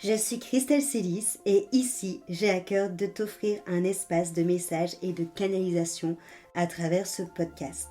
Je suis Christelle Célis et ici, j'ai à cœur de t'offrir un espace de messages et de canalisation à travers ce podcast.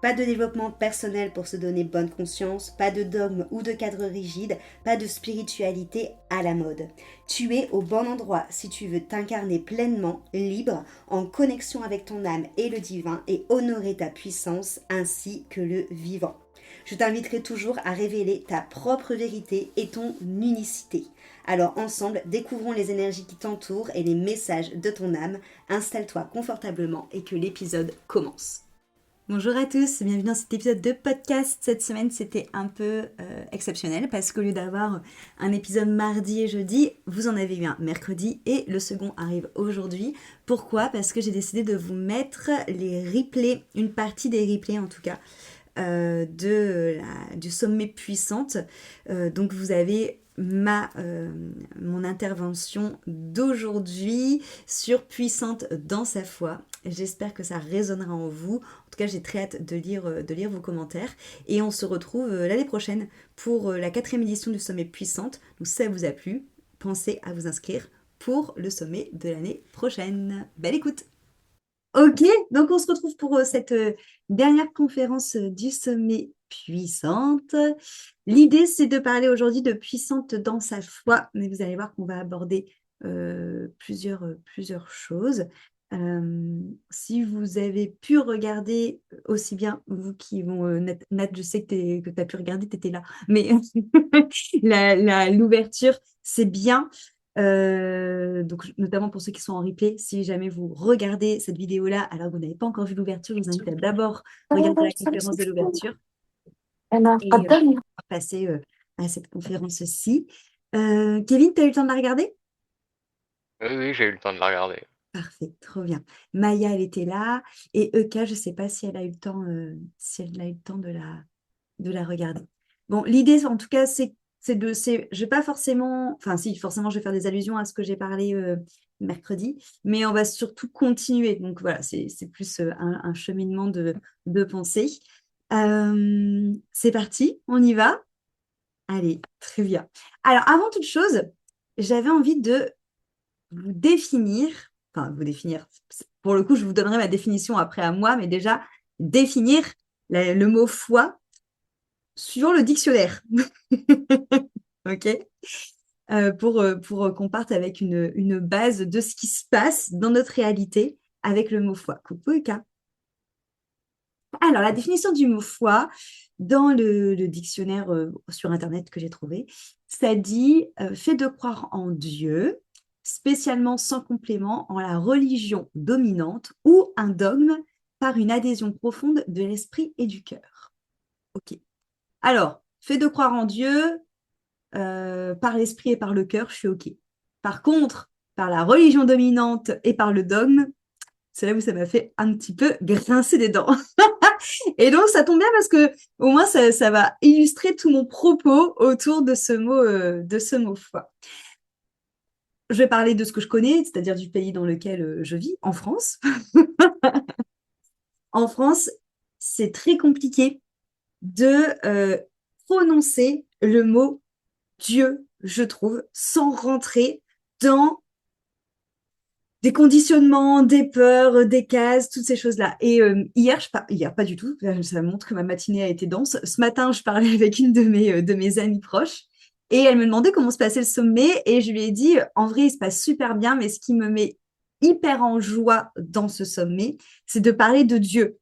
Pas de développement personnel pour se donner bonne conscience, pas de dogme ou de cadre rigide, pas de spiritualité à la mode. Tu es au bon endroit si tu veux t'incarner pleinement, libre, en connexion avec ton âme et le divin et honorer ta puissance ainsi que le vivant. Je t'inviterai toujours à révéler ta propre vérité et ton unicité. Alors ensemble, découvrons les énergies qui t'entourent et les messages de ton âme. Installe-toi confortablement et que l'épisode commence. Bonjour à tous, bienvenue dans cet épisode de podcast. Cette semaine, c'était un peu exceptionnel parce qu'au lieu d'avoir un épisode mardi et jeudi, vous en avez eu un mercredi et le second arrive aujourd'hui. Pourquoi ? Parce que j'ai décidé de vous mettre les replays, une partie des replays en tout cas, du sommet puissante. Donc vous avez mon intervention d'aujourd'hui sur Puissante dans sa foi. J'espère que ça résonnera en vous. En tout cas, j'ai très hâte de lire vos commentaires. Et on se retrouve l'année prochaine pour la 4e édition du sommet Puissante. Donc si ça vous a plu, pensez à vous inscrire pour le sommet de l'année prochaine. Belle écoute! Ok, donc on se retrouve pour cette dernière conférence du sommet Puissante. L'idée, c'est de parler aujourd'hui de Puissante dans sa foi, mais vous allez voir qu'on va aborder plusieurs choses. Si vous avez pu regarder, aussi bien vous qui vont... Nat, je sais que tu as pu regarder, tu étais là, mais l'ouverture, c'est bien. Donc, notamment pour ceux qui sont en replay, si jamais vous regardez cette vidéo-là alors que vous n'avez pas encore vu l'ouverture, je vous invite à d'abord regarder la conférence de l'ouverture et passer à cette conférence-ci. Kevin, tu as eu le temps de la regarder? Oui, j'ai eu le temps de la regarder. Parfait, trop bien. Maya, elle était là. Et Eka, je ne sais pas si elle a eu le temps, de la regarder. Bon, l'idée, en tout cas, je vais pas forcément, enfin si, forcément, je vais faire des allusions à ce que j'ai parlé mercredi, mais on va surtout continuer. Donc voilà, c'est plus un cheminement de pensée. C'est parti, on y va. Allez, très bien. Alors, avant toute chose, j'avais envie de vous définir, enfin vous définir, pour le coup, je vous donnerai ma définition après à moi, mais déjà, définir le mot foi suivant le dictionnaire. OK? Pour qu'on parte avec une base de ce qui se passe dans notre réalité avec le mot foi. Coucou, Eka. Alors, la définition du mot foi dans le dictionnaire sur Internet que j'ai trouvé, ça dit fait de croire en Dieu, spécialement sans complément en la religion dominante ou un dogme par une adhésion profonde de l'esprit et du cœur. OK. Alors, fait de croire en Dieu, par l'esprit et par le cœur, je suis OK. Par contre, par la religion dominante et par le dogme, c'est là où ça m'a fait un petit peu grincer des dents. Et donc, ça tombe bien parce que au moins, ça va illustrer tout mon propos autour de ce mot foi. Je vais parler de ce que je connais, c'est-à-dire du pays dans lequel je vis, en France. En France, c'est très compliqué de prononcer le mot Dieu, je trouve, sans rentrer dans des conditionnements, des peurs, des cases, toutes ces choses-là. Et hier, pas du tout, ça montre que ma matinée a été dense. Ce matin, je parlais avec une de mes amies proches et elle me demandait comment se passait le sommet et je lui ai dit, en vrai, il se passe super bien, mais ce qui me met hyper en joie dans ce sommet, c'est de parler de Dieu.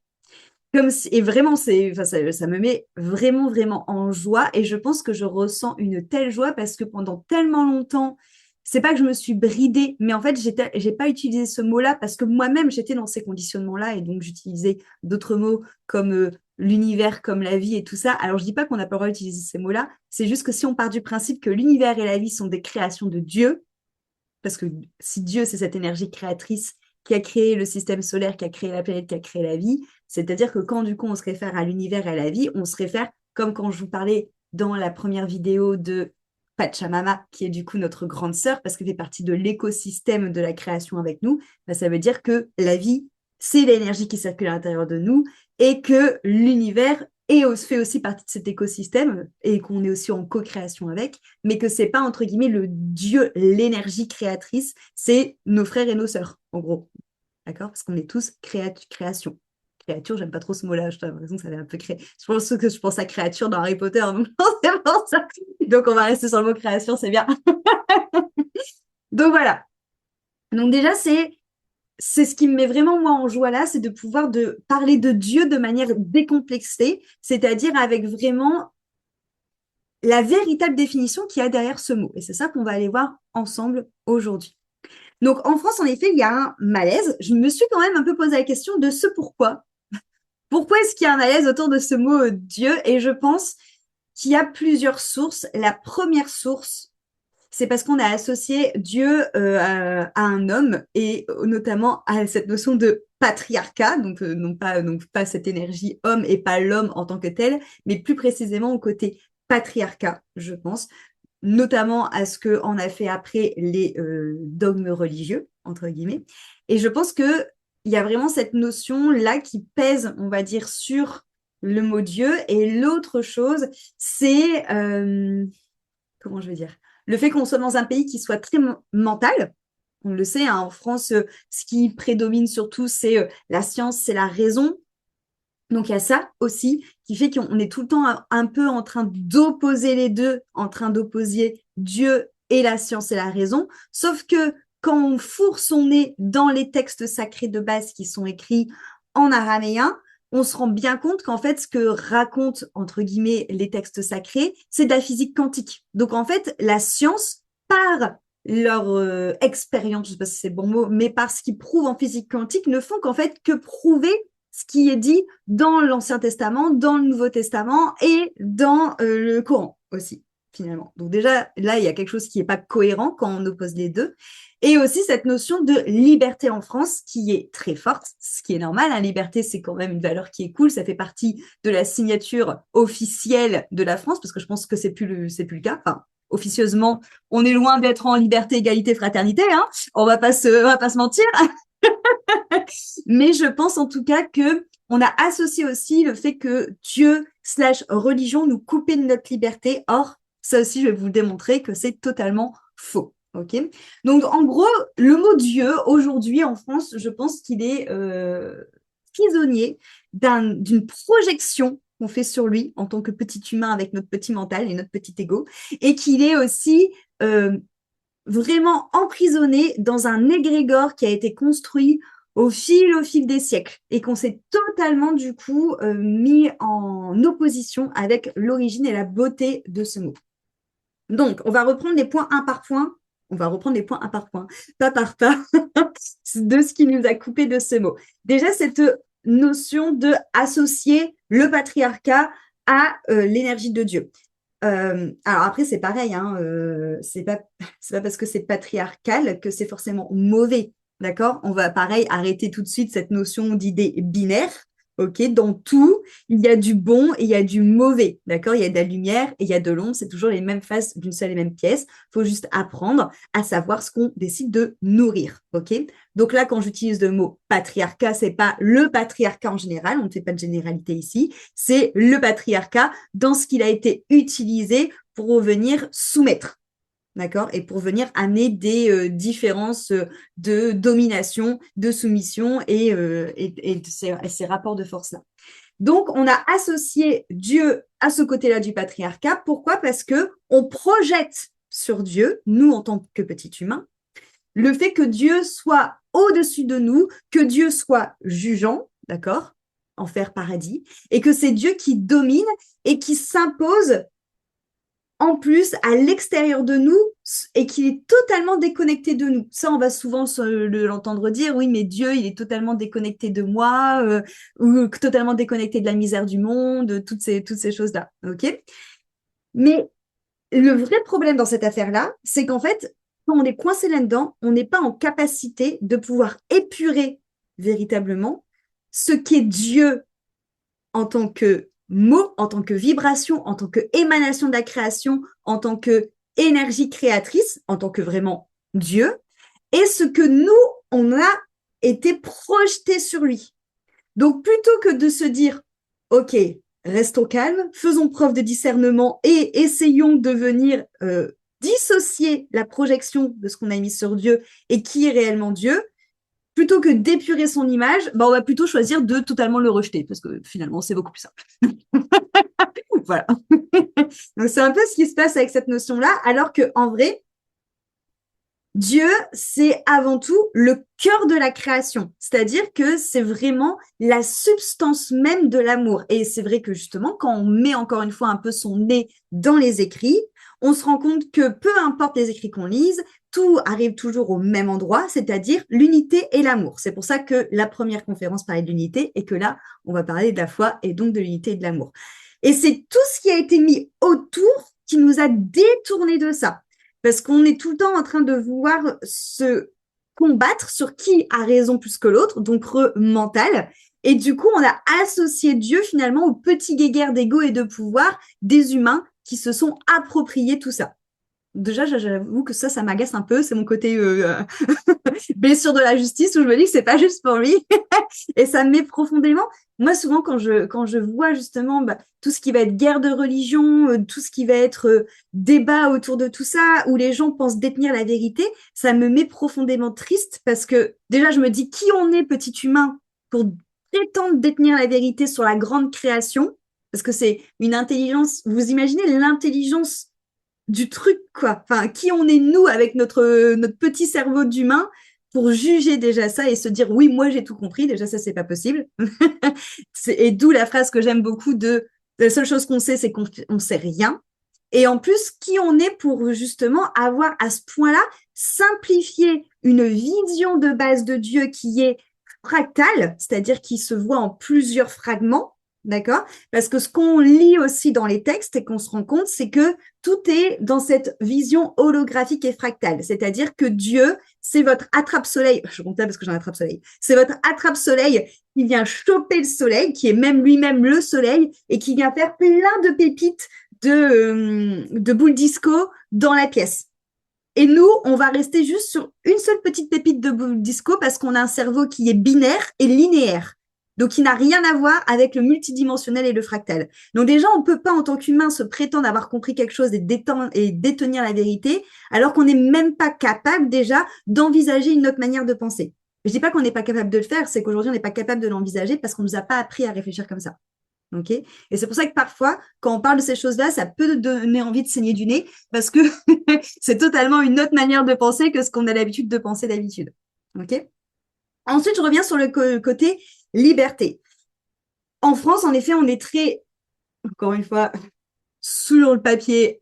Et vraiment, enfin, ça me met vraiment en joie. Et je pense que je ressens une telle joie parce que pendant tellement longtemps, c'est pas que je me suis bridée, mais en fait, j'ai pas utilisé ce mot-là parce que moi-même, j'étais dans ces conditionnements-là. Et donc, j'utilisais d'autres mots comme l'univers, comme la vie et tout ça. Alors, je dis pas qu'on n'a pas le droit d'utiliser ces mots-là. C'est juste que si on part du principe que l'univers et la vie sont des créations de Dieu, parce que si Dieu, c'est cette énergie créatrice qui a créé le système solaire, qui a créé la planète, qui a créé la vie, c'est-à-dire que quand du coup on se réfère à l'univers et à la vie, on se réfère, comme quand je vous parlais dans la première vidéo de Pachamama, qui est du coup notre grande sœur, parce qu'elle fait partie de l'écosystème de la création avec nous, bah, ça veut dire que la vie, c'est l'énergie qui circule à l'intérieur de nous et que l'univers fait aussi partie de cet écosystème et qu'on est aussi en co-création avec, mais que c'est pas entre guillemets le Dieu, l'énergie créatrice, c'est nos frères et nos sœurs, en gros. D'accord? Parce qu'on est tous création. Créature, j'aime pas trop ce mot-là, j'ai l'impression que ça avait un peu créé. Je pense que je pense à créature dans Harry Potter, donc c'est pour ça. Donc on va rester sur le mot création, c'est bien. Donc voilà. Donc déjà, c'est ce qui me met vraiment moi en joie là, c'est de pouvoir de parler de Dieu de manière décomplexée, c'est-à-dire avec vraiment la véritable définition qu'il y a derrière ce mot. Et c'est ça qu'on va aller voir ensemble aujourd'hui. Donc en France, en effet, il y a un malaise. Je me suis quand même un peu posé la question de ce pourquoi. Pourquoi est-ce qu'il y a un malaise autour de ce mot Dieu? Et je pense qu'il y a plusieurs sources. La première source, c'est parce qu'on a associé Dieu à un homme et notamment à cette notion de patriarcat, donc pas cette énergie homme et pas l'homme en tant que tel, mais plus précisément au côté patriarcat, je pense, notamment à ce que en a fait après les dogmes religieux entre guillemets. Et je pense que il y a vraiment cette notion là qui pèse, on va dire, sur le mot Dieu. Et l'autre chose, c'est comment je vais dire, le fait qu'on soit dans un pays qui soit très mental. On le sait, hein, en France, ce qui prédomine surtout, c'est la science, c'est la raison. Donc il y a ça aussi qui fait qu'on est tout le temps un peu en train d'opposer les deux, en train d'opposer Dieu et la science et la raison. Sauf que quand on fourre son nez dans les textes sacrés de base qui sont écrits en araméen, on se rend bien compte qu'en fait, ce que racontent, entre guillemets, les textes sacrés, c'est de la physique quantique. Donc en fait, la science, par leur expérience, je ne sais pas si c'est le bon mot, mais par ce qu'ils prouvent en physique quantique, ne font qu'en fait que prouver ce qui est dit dans l'Ancien Testament, dans le Nouveau Testament et dans le Coran aussi, finalement. Donc déjà, là, il y a quelque chose qui n'est pas cohérent quand on oppose les deux. Et aussi cette notion de liberté en France qui est très forte, ce qui est normal. Hein. Liberté, c'est quand même une valeur qui est cool. Ça fait partie de la signature officielle de la France, parce que je pense que c'est plus le cas. Enfin, officieusement, on est loin d'être en liberté, égalité, fraternité. Hein. On va pas se mentir. Mais je pense en tout cas que on a associé aussi le fait que Dieu slash religion nous coupait de notre liberté. Or, ça aussi, je vais vous le démontrer que c'est totalement faux. Ok. Donc, en gros, le mot Dieu, aujourd'hui en France, je pense qu'il est prisonnier d'une projection qu'on fait sur lui en tant que petit humain avec notre petit mental et notre petit ego, et qu'il est aussi vraiment emprisonné dans un égrégore qui a été construit au fil des siècles et qu'on s'est totalement du coup mis en opposition avec l'origine et la beauté de ce mot. Donc, on va reprendre les points un par point. On va reprendre les points un par point, pas par pas, de ce qui nous a coupé de ce mot. Déjà, cette notion de associer le patriarcat à l'énergie de Dieu. Alors après, c'est pareil, hein, c'est pas parce que c'est patriarcal que c'est forcément mauvais, d'accord? On va pareil arrêter tout de suite cette notion d'idée binaire, ok? Dans tout, il y a du bon et il y a du mauvais, d'accord? Il y a de la lumière et il y a de l'ombre, c'est toujours les mêmes faces d'une seule et même pièce. Il faut juste apprendre à savoir ce qu'on décide de nourrir, ok? Donc là, quand j'utilise le mot patriarcat, c'est pas le patriarcat en général, on ne fait pas de généralité ici, c'est le patriarcat dans ce qu'il a été utilisé pour venir soumettre. D'accord? Et pour venir amener des différences de domination, de soumission et ces rapports de force-là. Donc, on a associé Dieu à ce côté-là du patriarcat. Pourquoi? Parce que on projette sur Dieu, nous en tant que petits humains, le fait que Dieu soit au-dessus de nous, que Dieu soit jugeant, d'accord? Enfer, paradis, et que c'est Dieu qui domine et qui s'impose en plus à l'extérieur de nous et qu'il est totalement déconnecté de nous. Ça, on va souvent l'entendre dire, oui, mais Dieu, il est totalement déconnecté de moi, ou totalement déconnecté de la misère du monde, toutes ces choses-là. OK? Mais le vrai problème dans cette affaire-là, c'est qu'en fait, quand on est coincé là-dedans, on n'est pas en capacité de pouvoir épurer véritablement ce qu'est Dieu en tant que mot, en tant que vibration, en tant que émanation de la création, en tant que énergie créatrice, en tant que vraiment Dieu, et ce que nous, on a été projeté sur lui. Donc, plutôt que de se dire, OK, restons calmes, faisons preuve de discernement et essayons de venir dissocier la projection de ce qu'on a mis sur Dieu et qui est réellement Dieu, plutôt que d'épurer son image, bah, on va plutôt choisir de totalement le rejeter, parce que finalement, c'est beaucoup plus simple. Voilà. Donc, c'est un peu ce qui se passe avec cette notion-là, alors qu'en vrai, Dieu, c'est avant tout le cœur de la création, c'est-à-dire que c'est vraiment la substance même de l'amour. Et c'est vrai que justement, quand on met encore une fois un peu son nez dans les écrits, on se rend compte que peu importe les écrits qu'on lise, tout arrive toujours au même endroit, c'est-à-dire l'unité et l'amour. C'est pour ça que la première conférence parlait de l'unité et que là, on va parler de la foi et donc de l'unité et de l'amour. Et c'est tout ce qui a été mis autour qui nous a détournés de ça. Parce qu'on est tout le temps en train de vouloir se combattre sur qui a raison plus que l'autre, donc mental. Et du coup, on a associé Dieu finalement au petit guéguerre d'ego et de pouvoir des humains qui se sont appropriés tout ça. Déjà, j'avoue que ça m'agace un peu. C'est mon côté blessure de la justice où je me dis que c'est pas juste pour lui. Et ça me met profondément. Moi, souvent, quand je vois justement tout ce qui va être guerre de religion, tout ce qui va être débat autour de tout ça, où les gens pensent détenir la vérité, ça me met profondément triste parce que déjà, je me dis qui on est, petit humain, pour prétendre détenir la vérité sur la grande création, parce que c'est une intelligence. Vous imaginez l'intelligence du truc, quoi. Enfin, qui on est, nous, avec notre petit cerveau d'humain, pour juger déjà ça et se dire, oui, moi, j'ai tout compris. Déjà, ça, c'est pas possible. Et d'où la phrase que j'aime beaucoup de la seule chose qu'on sait, c'est qu'on sait rien. Et en plus, qui on est pour justement avoir à ce point-là simplifié une vision de base de Dieu qui est fractale, c'est-à-dire qui se voit en plusieurs fragments, d'accord? Parce que ce qu'on lit aussi dans les textes et qu'on se rend compte, c'est que tout est dans cette vision holographique et fractale, c'est-à-dire que Dieu, c'est votre attrape-soleil, je compte là parce que j'ai un attrape-soleil, c'est votre attrape-soleil qui vient choper le soleil, qui est même lui-même le soleil, et qui vient faire plein de pépites de boules disco dans la pièce. Et nous, on va rester juste sur une seule petite pépite de boule disco parce qu'on a un cerveau qui est binaire et linéaire. Donc, il n'a rien à voir avec le multidimensionnel et le fractal. Donc, déjà, on ne peut pas, en tant qu'humain, se prétendre avoir compris quelque chose et détenir la vérité, alors qu'on n'est même pas capable, déjà, d'envisager une autre manière de penser. Je ne dis pas qu'on n'est pas capable de le faire, c'est qu'aujourd'hui, on n'est pas capable de l'envisager parce qu'on ne nous a pas appris à réfléchir comme ça. Okay, et c'est pour ça que parfois, quand on parle de ces choses-là, ça peut donner envie de saigner du nez parce que c'est totalement une autre manière de penser que ce qu'on a l'habitude de penser d'habitude. Okay. Ensuite, je reviens sur le côté liberté. En France, en effet, on est très, encore une fois, sur le papier,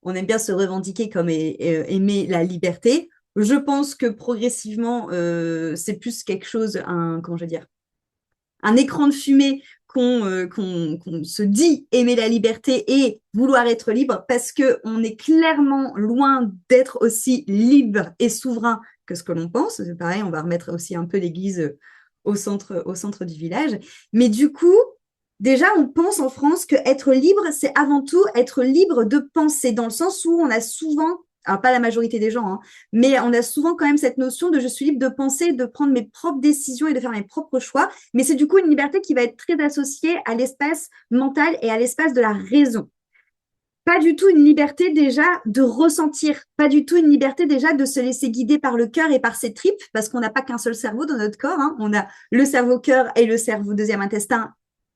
on aime bien se revendiquer comme aimer la liberté. Je pense que progressivement, c'est plus quelque chose, comment je veux dire, un écran de fumée qu'on se dit aimer la liberté et vouloir être libre parce qu'on est clairement loin d'être aussi libre et souverain que ce que l'on pense. C'est pareil, on va remettre aussi un peu l'église au centre du village. Mais du coup, déjà, on pense en France que être libre, c'est avant tout être libre de penser, dans le sens où on a souvent alors pas la majorité des gens, hein, mais on a souvent quand même cette notion de je suis libre de penser, de prendre mes propres décisions et de faire mes propres choix, mais c'est du coup une liberté qui va être très associée à l'espace mental et à l'espace de la raison. Pas du tout une liberté déjà de ressentir, pas du tout une liberté déjà de se laisser guider par le cœur et par ses tripes, parce qu'on n'a pas qu'un seul cerveau dans notre corps, hein. On a le cerveau-cœur et le cerveau deuxième intestin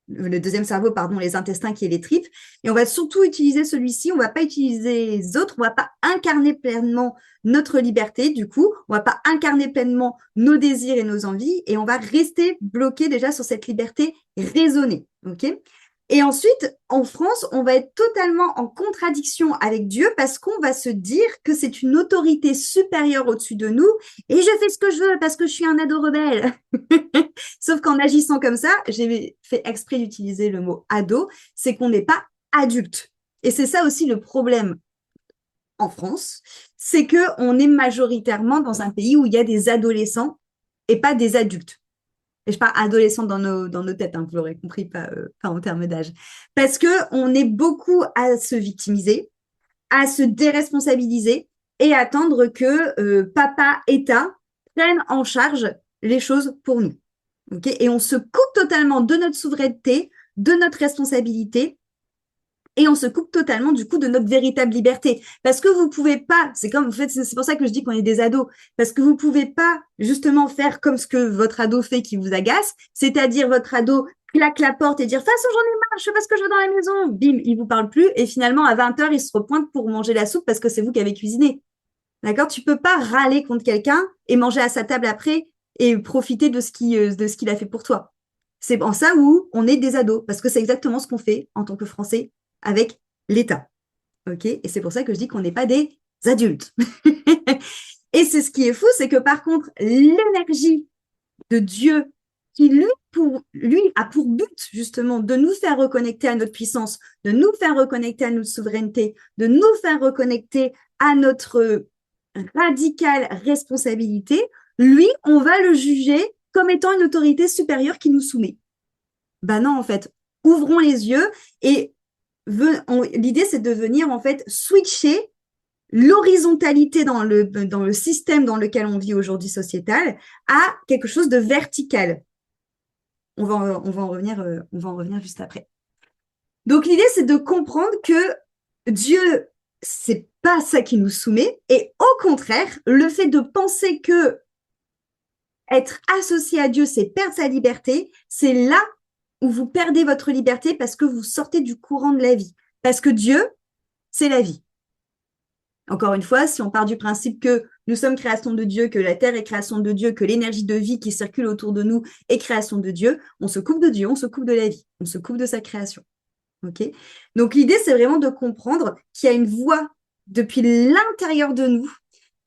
le deuxième cerveau, pardon, les intestins qui est les tripes. Et on va surtout utiliser celui-ci, on ne va pas utiliser les autres, on ne va pas incarner pleinement notre liberté, du coup, on ne va pas incarner pleinement nos désirs et nos envies, et on va rester bloqué déjà sur cette liberté raisonnée, ok? Et ensuite, en France, on va être totalement en contradiction avec Dieu parce qu'on va se dire que c'est une autorité supérieure au-dessus de nous et je fais ce que je veux parce que je suis un ado rebelle. Sauf qu'en agissant comme ça, j'ai fait exprès d'utiliser le mot ado, c'est qu'on n'est pas adulte. Et c'est ça aussi le problème en France, c'est qu'on est majoritairement dans un pays où il y a des adolescents et pas des adultes. Et je parle adolescents dans nos têtes, hein, vous l'aurez compris, pas en termes d'âge. Parce qu'on est beaucoup à se victimiser, à se déresponsabiliser et attendre que papa, État prenne en charge les choses pour nous. Okay, et on se coupe totalement de notre souveraineté, de notre responsabilité et on se coupe totalement du coup de notre véritable liberté. Parce que vous pouvez pas, c'est comme, en fait, c'est pour ça que je dis qu'on est des ados, parce que vous pouvez pas justement faire comme ce que votre ado fait qui vous agace, c'est-à-dire votre ado claque la porte et dire, de toute façon, j'en ai marre, je fais pas ce que je veux dans la maison. Bim, il vous parle plus et finalement, à 20h, il se repointe pour manger la soupe parce que c'est vous qui avez cuisiné. D'accord? Tu peux pas râler contre quelqu'un et manger à sa table après et profiter de ce qu'il a fait pour toi. C'est en ça où on est des ados, parce que c'est exactement ce qu'on fait en tant que Français avec l'État. OK? Et c'est pour ça que je dis qu'on n'est pas des adultes. Et c'est ce qui est fou, c'est que par contre, l'énergie de Dieu qui lui a pour but justement de nous faire reconnecter à notre puissance, de nous faire reconnecter à notre souveraineté, de nous faire reconnecter à notre radicale responsabilité, lui, on va le juger comme étant une autorité supérieure qui nous soumet. Ben non, en fait, ouvrons les yeux et l'idée, c'est de venir en fait switcher l'horizontalité dans le système dans lequel on vit aujourd'hui sociétal à quelque chose de vertical. On va en revenir juste après. Donc l'idée, c'est de comprendre que Dieu, c'est pas ça qui nous soumet, et au contraire, le fait de penser que être associé à Dieu, c'est perdre sa liberté, c'est là où vous perdez votre liberté parce que vous sortez du courant de la vie. Parce que Dieu, c'est la vie. Encore une fois, si on part du principe que nous sommes création de Dieu, que la terre est création de Dieu, que l'énergie de vie qui circule autour de nous est création de Dieu, on se coupe de Dieu, on se coupe de la vie, on se coupe de sa création. Okay. Donc l'idée, c'est vraiment de comprendre qu'il y a une voix depuis l'intérieur de nous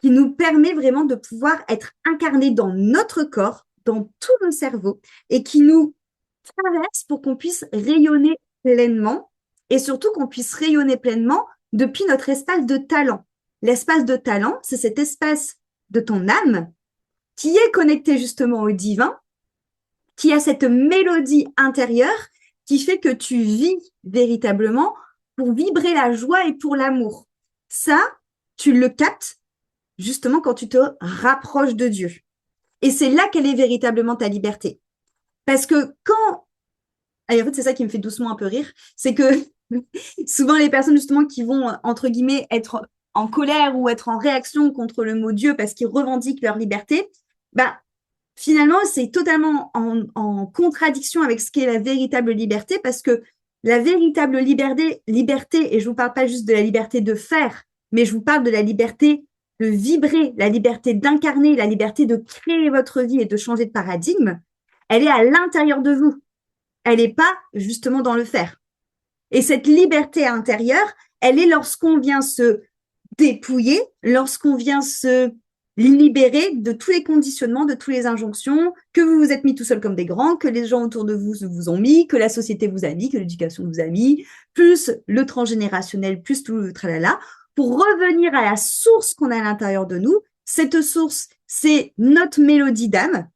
qui nous permet vraiment de pouvoir être incarné dans notre corps, dans tout le cerveau, et qui nous traverse pour qu'on puisse rayonner pleinement, et surtout qu'on puisse rayonner pleinement depuis notre espace de talent. L'espace de talent, c'est cet espace de ton âme qui est connecté justement au divin, qui a cette mélodie intérieure qui fait que tu vis véritablement pour vibrer la joie et pour l'amour. Ça, tu le captes justement quand tu te rapproches de Dieu. Et c'est là qu'elle est véritablement ta liberté. Parce que quand... Et en fait, c'est ça qui me fait doucement un peu rire, c'est que souvent les personnes justement qui vont, entre guillemets, être en colère ou être en réaction contre le mot Dieu parce qu'ils revendiquent leur liberté, bah, finalement, c'est totalement en contradiction avec ce qu'est la véritable liberté, parce que la véritable liberté, et je ne vous parle pas juste de la liberté de faire, mais je vous parle de la liberté de vibrer, la liberté d'incarner, la liberté de créer votre vie et de changer de paradigme, elle est à l'intérieur de vous. Elle n'est pas justement dans le faire. Et cette liberté intérieure, elle est lorsqu'on vient se dépouiller, lorsqu'on vient se libérer de tous les conditionnements, de toutes les injonctions, que vous vous êtes mis tout seul comme des grands, que les gens autour de vous vous ont mis, que la société vous a mis, que l'éducation vous a mis, plus le transgénérationnel, plus tout le tralala, pour revenir à la source qu'on a à l'intérieur de nous. Cette source, c'est notre mélodie d'âme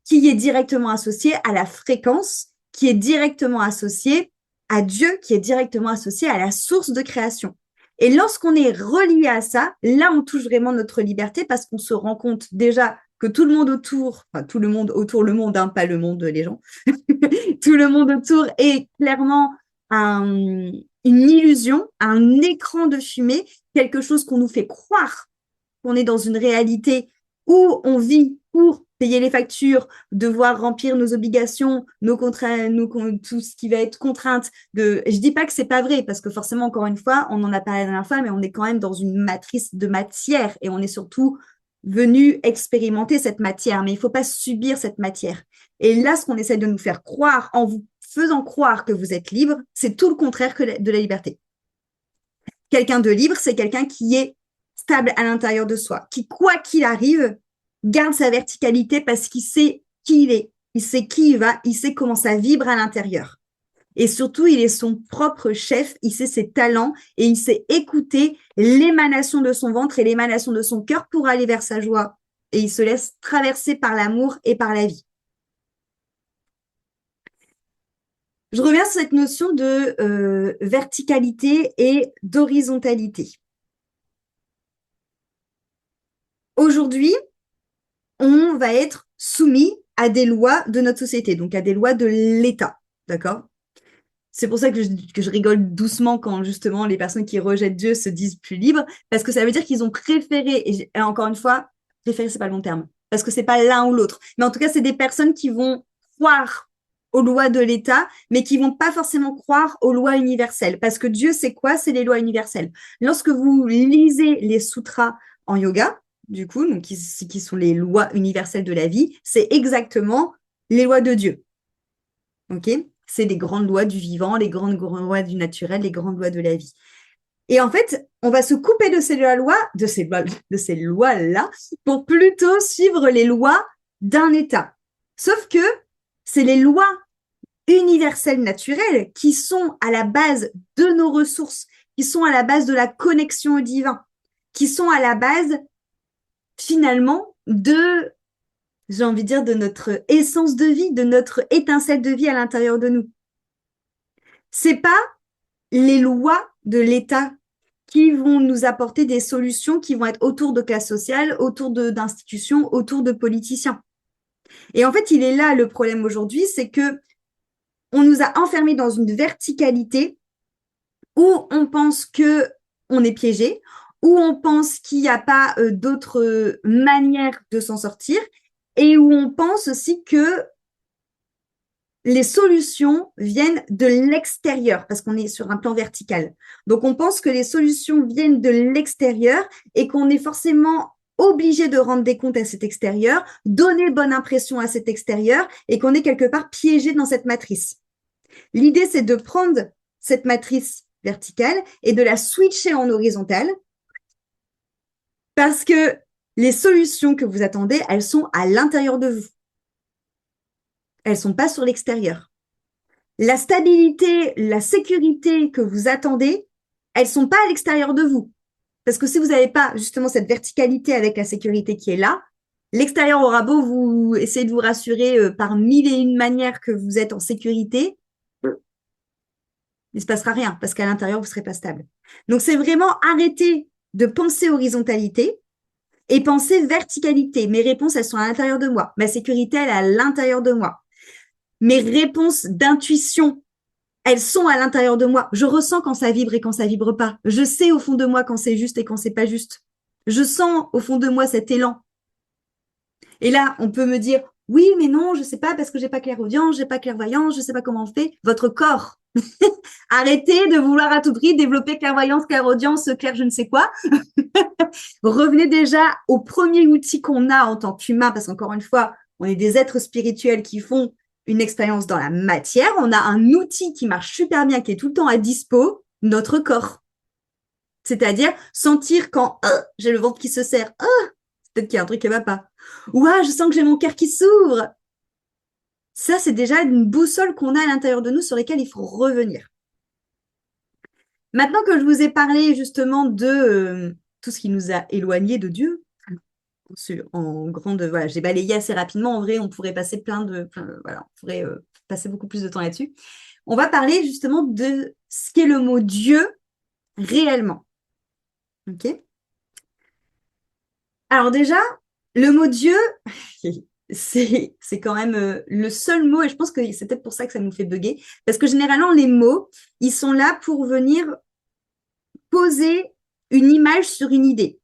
qui est directement associée à la fréquence, qui est directement associée à Dieu, qui est directement associée à la source de création. Et lorsqu'on est relié à ça, là, on touche vraiment notre liberté parce qu'on se rend compte déjà que tout le monde autour, enfin tout le monde autour, le monde, hein, pas le monde, les gens, tout le monde autour est clairement une illusion, un écran de fumée, quelque chose qu'on nous fait croire qu'on est dans une réalité où on vit pour payer les factures, devoir remplir nos obligations, nos contraintes, tout ce qui va être contrainte. Je dis pas que c'est pas vrai, parce que forcément, encore une fois, on en a parlé la dernière fois, mais on est quand même dans une matrice de matière et on est surtout venu expérimenter cette matière, mais il ne faut pas subir cette matière. Et là, ce qu'on essaie de nous faire croire en vous faisant croire que vous êtes libre, c'est tout le contraire de la liberté. Quelqu'un de libre, c'est quelqu'un qui est stable à l'intérieur de soi, qui, quoi qu'il arrive, garde sa verticalité parce qu'il sait qui il est, il sait qui il va, il sait comment ça vibre à l'intérieur. Et surtout, il est son propre chef, il sait ses talents et il sait écouter l'émanation de son ventre et l'émanation de son cœur pour aller vers sa joie. Et il se laisse traverser par l'amour et par la vie. Je reviens sur cette notion de verticalité et d'horizontalité. Aujourd'hui, on va être soumis à des lois de notre société, donc à des lois de l'État, d'accord? C'est pour ça que je rigole doucement quand justement les personnes qui rejettent Dieu se disent plus libres, parce que ça veut dire qu'ils ont préféré, et encore une fois, préférer, c'est pas le bon terme, parce que c'est pas l'un ou l'autre. Mais en tout cas, c'est des personnes qui vont croire aux lois de l'État, mais qui vont pas forcément croire aux lois universelles. Parce que Dieu, c'est quoi? C'est les lois universelles. Lorsque vous lisez les sutras en yoga, du coup, donc qui sont les lois universelles de la vie, c'est exactement les lois de Dieu. OK? C'est les grandes lois du vivant, les grandes lois du naturel, les grandes lois de la vie. Et en fait, on va se couper de ces lois-là, pour plutôt suivre les lois d'un État. Sauf que c'est les lois universelles naturelles qui sont à la base de nos ressources, qui sont à la base de la connexion au divin, qui sont à la base, finalement, j'ai envie de dire, de notre essence de vie, de notre étincelle de vie à l'intérieur de nous. C'est pas les lois de l'État qui vont nous apporter des solutions qui vont être autour de classes sociales, autour d'institutions, autour de politiciens. Et en fait, il est là le problème aujourd'hui, c'est que on nous a enfermés dans une verticalité où on pense que on est piégé, où on pense qu'il n'y a pas d'autre manière de s'en sortir, et où on pense aussi que les solutions viennent de l'extérieur, parce qu'on est sur un plan vertical. Donc, on pense que les solutions viennent de l'extérieur et qu'on est forcément obligé de rendre des comptes à cet extérieur, donner bonne impression à cet extérieur et qu'on est quelque part piégé dans cette matrice. L'idée, c'est de prendre cette matrice verticale et de la switcher en horizontale parce que les solutions que vous attendez, elles sont à l'intérieur de vous. Elles ne sont pas sur l'extérieur. La stabilité, la sécurité que vous attendez, elles sont pas à l'extérieur de vous. Parce que si vous n'avez pas justement cette verticalité avec la sécurité qui est là, l'extérieur aura beau vous essayer de vous rassurer par mille et une manières que vous êtes en sécurité, il ne se passera rien parce qu'à l'intérieur, vous ne serez pas stable. Donc, c'est vraiment arrêter de penser horizontalité et penser verticalité. Mes réponses, elles sont à l'intérieur de moi. Ma sécurité, elle est à l'intérieur de moi. Mes réponses d'intuition, elles sont à l'intérieur de moi. Je ressens quand ça vibre et quand ça vibre pas. Je sais au fond de moi quand c'est juste et quand c'est pas juste. Je sens au fond de moi cet élan. Et là, on peut me dire, oui, mais non, je sais pas parce que j'ai pas clairaudience, j'ai pas clairvoyance, je sais pas comment on fait. Votre corps. Arrêtez de vouloir à tout prix développer clairvoyance, clairaudience, clair je ne sais quoi. Revenez déjà au premier outil qu'on a en tant qu'humain, parce qu'encore une fois, on est des êtres spirituels qui font une expérience dans la matière. On a un outil qui marche super bien, qui est tout le temps à dispo, notre corps. C'est-à-dire sentir quand j'ai le ventre qui se serre, peut-être qu'il y a un truc qui ne va pas. Ou je sens que j'ai mon cœur qui s'ouvre. Ça, c'est déjà une boussole qu'on a à l'intérieur de nous sur lesquelles il faut revenir. Maintenant que je vous ai parlé justement de tout ce qui nous a éloignés de Dieu, voilà, j'ai balayé assez rapidement. En vrai, on pourrait passer voilà, on pourrait passer beaucoup plus de temps là-dessus. On va parler justement de ce qu'est le mot Dieu réellement. Ok? Alors déjà, le mot Dieu, c'est quand même le seul mot, et je pense que c'est peut-être pour ça que ça nous fait bugger, parce que généralement, les mots, ils sont là pour venir poser une image sur une idée.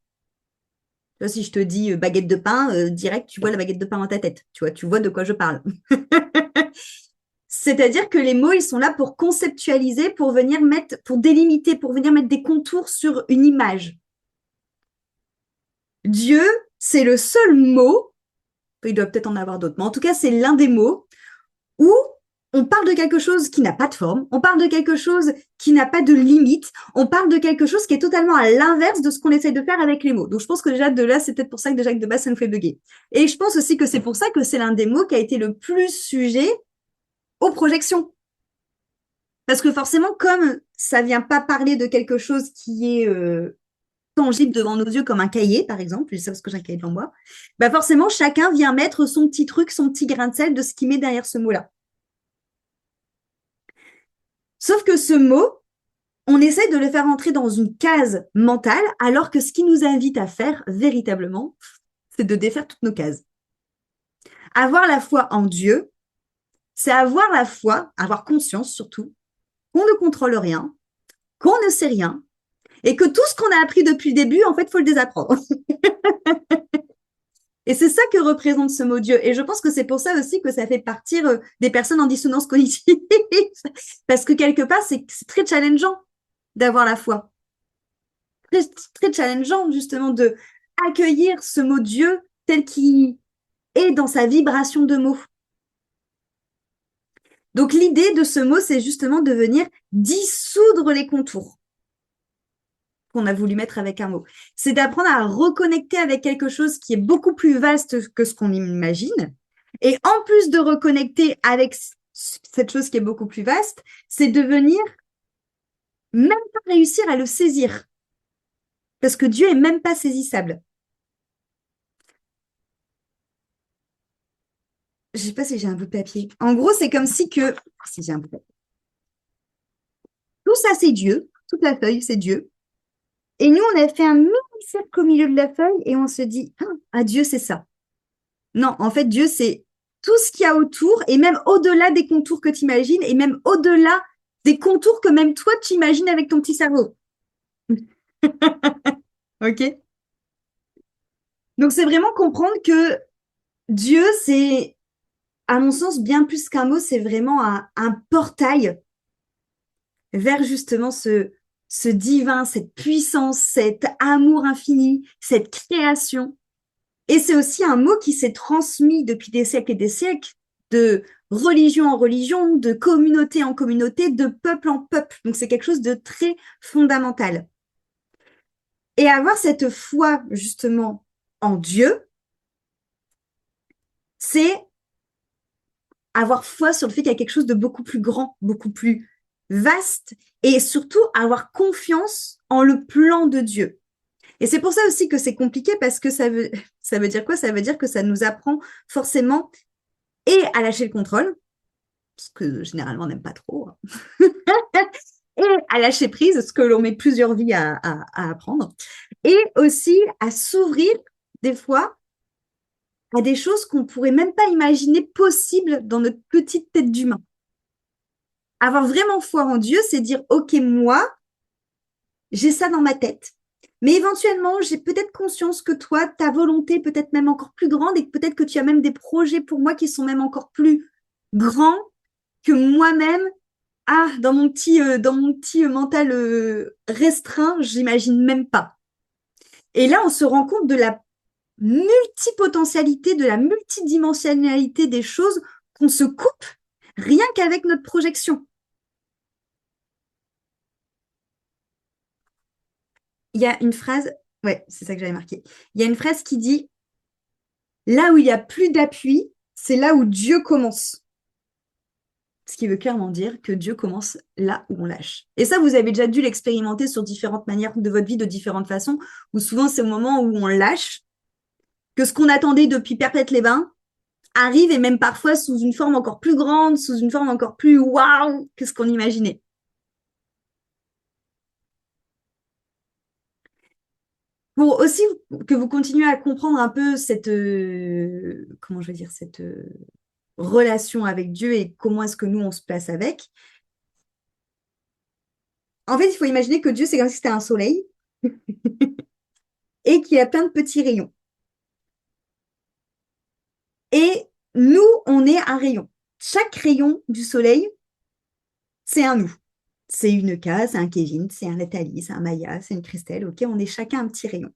Si je te dis baguette de pain, direct, tu vois la baguette de pain dans ta tête. Tu vois de quoi je parle. C'est-à-dire que les mots, ils sont là pour conceptualiser, pour venir pour délimiter, pour venir mettre des contours sur une image. Dieu, c'est le seul mot, il doit peut-être en avoir d'autres, mais en tout cas, c'est l'un des mots où on parle de quelque chose qui n'a pas de forme, on parle de quelque chose qui n'a pas de limite, on parle de quelque chose qui est totalement à l'inverse de ce qu'on essaie de faire avec les mots. Donc, je pense que déjà, de là, c'est peut-être pour ça que déjà, de base, ça nous fait bugger. Et je pense aussi que c'est pour ça que c'est l'un des mots qui a été le plus sujet aux projections. Parce que forcément, comme ça vient pas parler de quelque chose qui est tangible devant nos yeux, comme un cahier, par exemple, je sais parce que j'ai un cahier devant moi, bah forcément, chacun vient mettre son petit truc, son petit grain de sel de ce qu'il met derrière ce mot-là. Sauf que ce mot, on essaie de le faire entrer dans une case mentale, alors que ce qui nous invite à faire véritablement, c'est de défaire toutes nos cases. Avoir la foi en Dieu, c'est avoir la foi, avoir conscience surtout, qu'on ne contrôle rien, qu'on ne sait rien, et que tout ce qu'on a appris depuis le début, en fait, il faut le désapprendre. Et c'est ça que représente ce mot Dieu. Et je pense que c'est pour ça aussi que ça fait partir des personnes en dissonance cognitive. Parce que quelque part, c'est très challengeant d'avoir la foi. Très, très challengeant, justement, de accueillir ce mot Dieu tel qu'il est dans sa vibration de mots. Donc, l'idée de ce mot, c'est justement de venir dissoudre les contours qu'on a voulu mettre avec un mot. C'est d'apprendre à reconnecter avec quelque chose qui est beaucoup plus vaste que ce qu'on imagine. Et en plus de reconnecter avec cette chose qui est beaucoup plus vaste, c'est de venir même pas réussir à le saisir. Parce que Dieu est même pas saisissable. Je sais pas si j'ai un bout de papier. En gros, c'est comme si que... Si j'ai un bout de papier. Tout ça, c'est Dieu. Toute la feuille, c'est Dieu. Et nous, on a fait un mini cercle au milieu de la feuille et on se dit, ah, Dieu, c'est ça. Non, en fait, Dieu, c'est tout ce qu'il y a autour et même au-delà des contours que tu imagines et même au-delà des contours que même toi, tu imagines avec ton petit cerveau. OK? Donc, c'est vraiment comprendre que Dieu, c'est, à mon sens, bien plus qu'un mot, c'est vraiment un portail vers justement ce divin, cette puissance, cet amour infini, cette création. Et c'est aussi un mot qui s'est transmis depuis des siècles et des siècles, de religion en religion, de communauté en communauté, de peuple en peuple. Donc c'est quelque chose de très fondamental. Et avoir cette foi justement en Dieu, c'est avoir foi sur le fait qu'il y a quelque chose de beaucoup plus grand, beaucoup plus vaste, et surtout avoir confiance en le plan de Dieu. Et c'est pour ça aussi que c'est compliqué parce que ça veut dire quoi? Ça veut dire que ça nous apprend forcément et à lâcher le contrôle, ce que généralement on n'aime pas trop, et à lâcher prise, ce que l'on met plusieurs vies à apprendre, et aussi à s'ouvrir des fois à des choses qu'on ne pourrait même pas imaginer possibles dans notre petite tête d'humain. Avoir vraiment foi en Dieu, c'est dire, OK, moi, j'ai ça dans ma tête. Mais éventuellement, j'ai peut-être conscience que toi, ta volonté peut être même encore plus grande et que peut-être que tu as même des projets pour moi qui sont même encore plus grands que moi-même. Ah, dans mon petit mental restreint, j'imagine même pas. Et là, on se rend compte de la multipotentialité, de la multidimensionnalité des choses qu'on se coupe rien qu'avec notre projection. Il y a une phrase, ouais, c'est ça que j'avais marqué. Il y a une phrase qui dit, là où il n'y a plus d'appui, c'est là où Dieu commence. Ce qui veut clairement dire que Dieu commence là où on lâche. Et ça, vous avez déjà dû l'expérimenter sur différentes manières de votre vie, de différentes façons, où souvent c'est au moment où on lâche que ce qu'on attendait depuis Perpète-les-Bains arrive et même parfois sous une forme encore plus grande, sous une forme encore plus waouh que ce qu'on imaginait. Pour aussi que vous continuez à comprendre un peu cette, comment je vais dire, cette relation avec Dieu et comment est-ce que nous, on se place avec. En fait, il faut imaginer que Dieu, c'est comme si c'était un soleil et qu'il y a plein de petits rayons. Et nous, on est un rayon. Chaque rayon du soleil, c'est un nous. C'est une K, c'est un Kevin, c'est un Nathalie, c'est un Maya, c'est une Christelle. OK, on est chacun un petit rayon.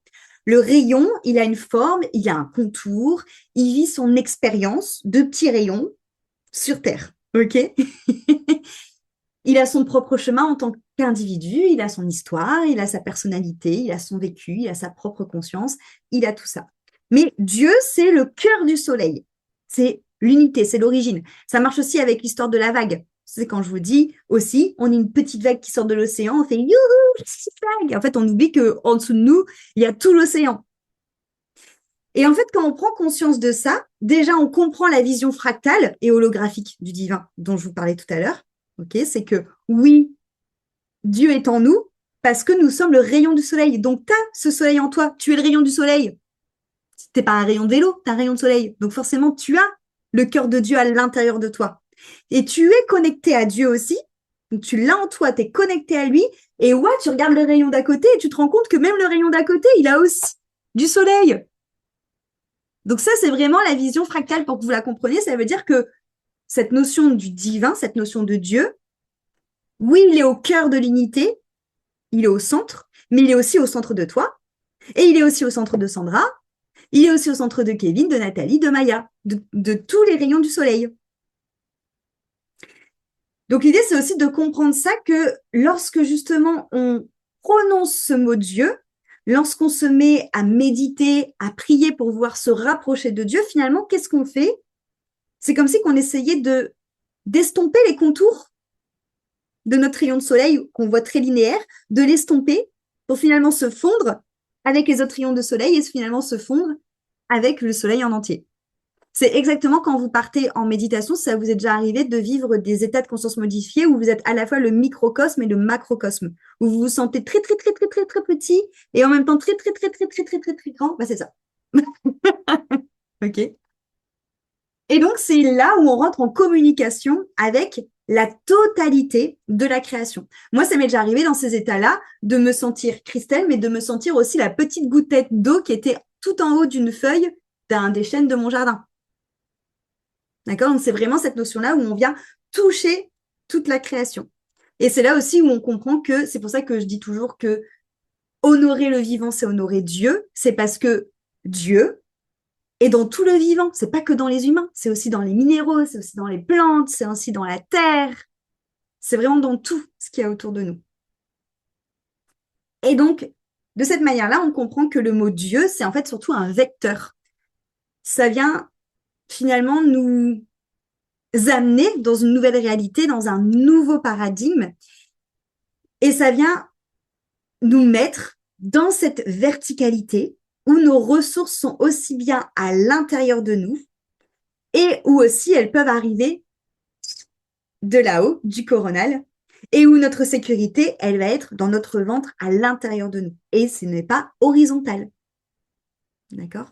Le rayon, il a une forme, il a un contour, il vit son expérience de petits rayons sur Terre. OK? Il a son propre chemin en tant qu'individu, il a son histoire, il a sa personnalité, il a son vécu, il a sa propre conscience, il a tout ça. Mais Dieu, c'est le cœur du soleil. C'est l'unité, c'est l'origine. Ça marche aussi avec l'histoire de la vague. C'est quand je vous dis aussi, on est une petite vague qui sort de l'océan, on fait youhou, petite vague. En fait, on oublie qu'en dessous de nous, il y a tout l'océan. Et en fait, quand on prend conscience de ça, déjà, on comprend la vision fractale et holographique du divin dont je vous parlais tout à l'heure. Ok, c'est que oui, Dieu est en nous parce que nous sommes le rayon du soleil. Donc, tu as ce soleil en toi. Tu es le rayon du soleil. Tu n'es pas un rayon de vélo, tu es un rayon de soleil. Donc, forcément, tu as le cœur de Dieu à l'intérieur de toi. Et tu es connecté à Dieu aussi Donc, tu l'as en toi, tu es connecté à lui. Et ouais, tu regardes le rayon d'à côté et tu te rends compte que même le rayon d'à côté, il a aussi du soleil. Donc ça, c'est vraiment la vision fractale pour que vous la compreniez. Ça veut dire que cette notion du divin, cette notion de Dieu, oui, il est au cœur de l'unité, il est au centre, mais il est aussi au centre de toi, et il est aussi au centre de Sandra, il est aussi au centre de Kevin, de Nathalie, de Maya, de tous les rayons du soleil. Donc l'idée, c'est aussi de comprendre ça, que lorsque justement on prononce ce mot Dieu, lorsqu'on se met à méditer, à prier pour pouvoir se rapprocher de Dieu, finalement, qu'est-ce qu'on fait? C'est comme si on essayait d'estomper les contours de notre rayon de soleil qu'on voit très linéaire, de l'estomper pour finalement se fondre avec les autres rayons de soleil et finalement se fondre avec le soleil en entier. C'est exactement quand vous partez en méditation, ça vous est déjà arrivé de vivre des états de conscience modifiés où vous êtes à la fois le microcosme et le macrocosme, où vous vous sentez très, très, très, très, très, très petit et en même temps très, très, très, très, très, très, très, très grand. Bah, c'est ça. OK. Et donc, c'est là où on rentre en communication avec la totalité de la création. Moi, ça m'est déjà arrivé dans ces états-là de me sentir Christelle, mais de me sentir aussi la petite gouttelette d'eau qui était tout en haut d'une feuille d'un des chênes de mon jardin. D'accord? Donc, c'est vraiment cette notion-là où on vient toucher toute la création. Et c'est là aussi où on comprend que, c'est pour ça que je dis toujours que honorer le vivant, c'est honorer Dieu. C'est parce que Dieu est dans tout le vivant. C'est pas que dans les humains. C'est aussi dans les minéraux, c'est aussi dans les plantes, c'est aussi dans la terre. C'est vraiment dans tout ce qu'il y a autour de nous. Et donc, de cette manière-là, on comprend que le mot Dieu, c'est en fait surtout un vecteur. Ça vient finalement nous amener dans une nouvelle réalité, dans un nouveau paradigme. Et ça vient nous mettre dans cette verticalité où nos ressources sont aussi bien à l'intérieur de nous et où aussi elles peuvent arriver de là-haut, du coronal, et où notre sécurité, elle va être dans notre ventre à l'intérieur de nous. Et ce n'est pas horizontal. D'accord?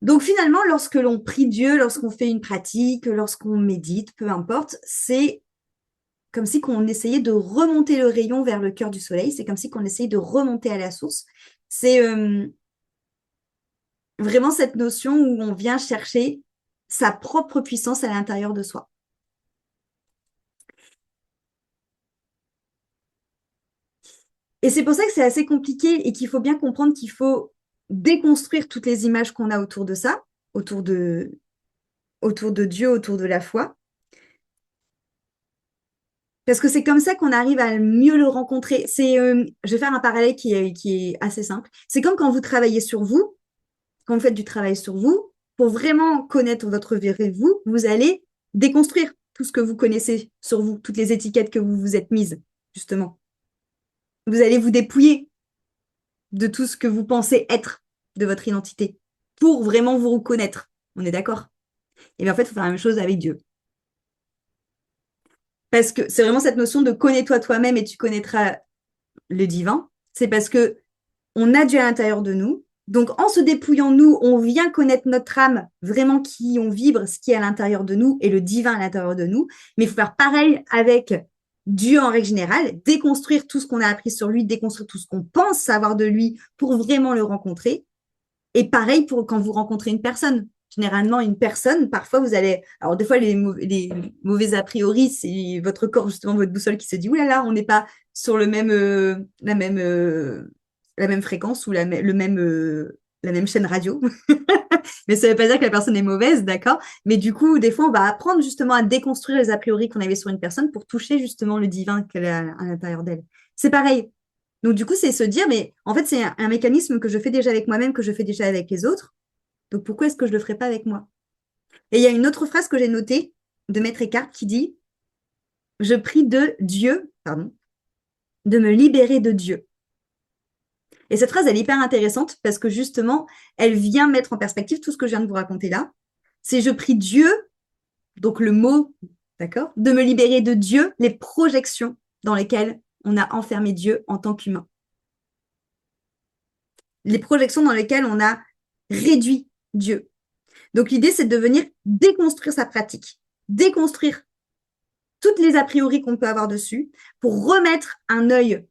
Donc finalement, lorsque l'on prie Dieu, lorsqu'on fait une pratique, lorsqu'on médite, peu importe, c'est comme si on essayait de remonter le rayon vers le cœur du soleil. C'est comme si on essayait de remonter à la source. C'est vraiment cette notion où on vient chercher sa propre puissance à l'intérieur de soi. Et c'est pour ça que c'est assez compliqué et qu'il faut bien comprendre qu'il faut déconstruire toutes les images qu'on a autour de ça, autour de Dieu, autour de la foi. Parce que c'est comme ça qu'on arrive à mieux le rencontrer. Je vais faire un parallèle qui est assez simple. C'est comme quand vous travaillez sur vous, quand vous faites du travail sur vous, pour vraiment connaître votre vrai vous, vous allez déconstruire tout ce que vous connaissez sur vous, toutes les étiquettes que vous vous êtes mises, justement. Vous allez vous dépouiller de tout ce que vous pensez être de votre identité pour vraiment vous reconnaître. On est d'accord? Et bien en fait, il faut faire la même chose avec Dieu. Parce que c'est vraiment cette notion de connais-toi toi-même et tu connaîtras le divin. C'est parce que on a Dieu à l'intérieur de nous. Donc, en se dépouillant, nous, on vient connaître notre âme, vraiment qui on vibre, ce qui est à l'intérieur de nous et le divin à l'intérieur de nous. Mais il faut faire pareil avec Dieu en règle générale, déconstruire tout ce qu'on a appris sur lui, déconstruire tout ce qu'on pense savoir de lui pour vraiment le rencontrer. Et pareil pour quand vous rencontrez une personne. Généralement, une personne, parfois vous allez. Alors, des fois, les mauvais a priori, c'est votre corps, justement, votre boussole qui se dit, oulala, là là, on n'est pas sur la même fréquence ou la même chaîne radio. Mais ça ne veut pas dire que la personne est mauvaise, d'accord? Mais du coup, des fois, on va apprendre justement à déconstruire les a priori qu'on avait sur une personne pour toucher justement le divin qu'elle a à l'intérieur d'elle. C'est pareil. Donc, du coup, c'est se dire, mais en fait, c'est un mécanisme que je fais déjà avec moi-même, que je fais déjà avec les autres. Donc, pourquoi est-ce que je ne le ferais pas avec moi? Et il y a une autre phrase que j'ai notée de Maître Eckhart qui dit, je prie de Dieu, pardon, de me libérer de Dieu. Et cette phrase, elle est hyper intéressante parce que justement, elle vient mettre en perspective tout ce que je viens de vous raconter là. C'est je prie Dieu, donc le mot, d'accord, de me libérer de Dieu, les projections dans lesquelles on a enfermé Dieu en tant qu'humain. Les projections dans lesquelles on a réduit Dieu. Donc l'idée, c'est de venir déconstruire sa pratique, déconstruire toutes les a priori qu'on peut avoir dessus, pour remettre un œil,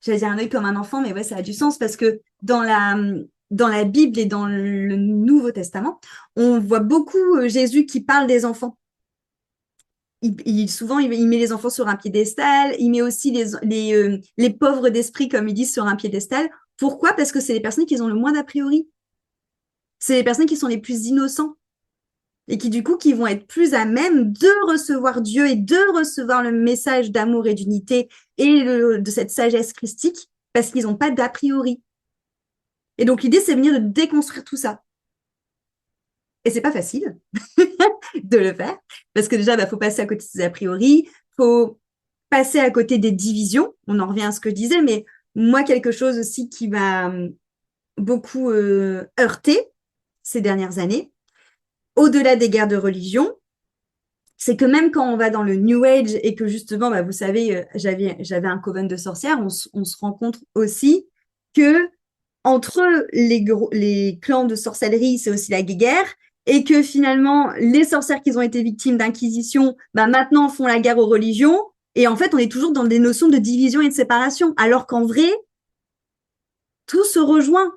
j'allais dire un œil comme un enfant, mais ouais, ça a du sens parce que dans la Bible et dans le Nouveau Testament, on voit beaucoup Jésus qui parle des enfants. Souvent, il met les enfants sur un piédestal, il met aussi les pauvres d'esprit, comme ils disent, sur un piédestal. Pourquoi? Parce que c'est les personnes qui ont le moins d'a priori. C'est les personnes qui sont les plus innocents et qui, du coup, qui vont être plus à même de recevoir Dieu et de recevoir le message d'amour et d'unité et de cette sagesse christique parce qu'ils n'ont pas d'a priori. Et donc, l'idée, c'est venir de déconstruire tout ça. Et c'est pas facile de le faire parce que déjà, faut passer à côté de ces a priori, faut passer à côté des divisions. On en revient à ce que je disais, mais moi, quelque chose aussi qui m'a beaucoup heurté ces dernières années, au-delà des guerres de religion, c'est que même quand on va dans le New Age et que justement, vous savez, j'avais un coven de sorcières, on se rend compte aussi que entre les clans de sorcellerie, c'est aussi la guerre, et que finalement, les sorcières qui ont été victimes d'inquisition, maintenant font la guerre aux religions, et en fait, on est toujours dans des notions de division et de séparation, alors qu'en vrai, tout se rejoint.